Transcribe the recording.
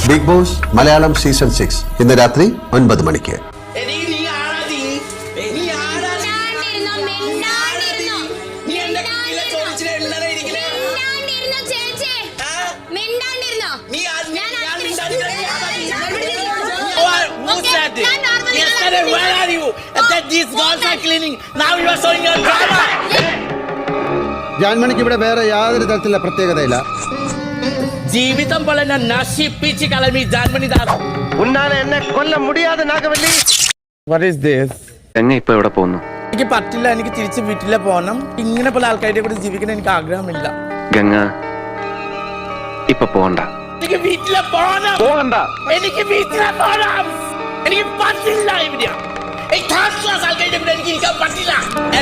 Big boss Malayalam season 6 ഇന്ന് രാത്രി 9 മണിക്ക്. ജാൻമണിക്ക് ഇവിടെ വേറെ യാതൊരു തരത്തിലുള്ള പ്രത്യേകതയില്ല. ജീവിതം പോലെ നശിപ്പിച്ച് കളമി ജാൻമണി എന്നെ കൊല്ല മുടിയാതെ നാഗവല്ലി. What is this? ഇപ്പൊ എവിടെ പോകുന്നു? എനിക്ക് പറ്റില്ല, എനിക്ക് തിരിച്ച് വീട്ടിലെ പോകണം. ഇങ്ങനെ പോലെ ആൾക്കാരുടെ കൂടെ ജീവിക്കാൻ എനിക്ക് ആഗ്രഹമില്ല. ഗംഗ ഇപ്പൊ പോകണ്ട. എനിക്ക് വീട്ടിലെ പോകണം. പോകണ്ട. എനിക്ക് വീട്ടിലെ പോകണം. എനിക്ക് പറ്റില്ല. ഇവിടെ ആൾക്കാരുടെ കൂടെ എനിക്ക് ഇരിക്കാൻ പറ്റില്ല.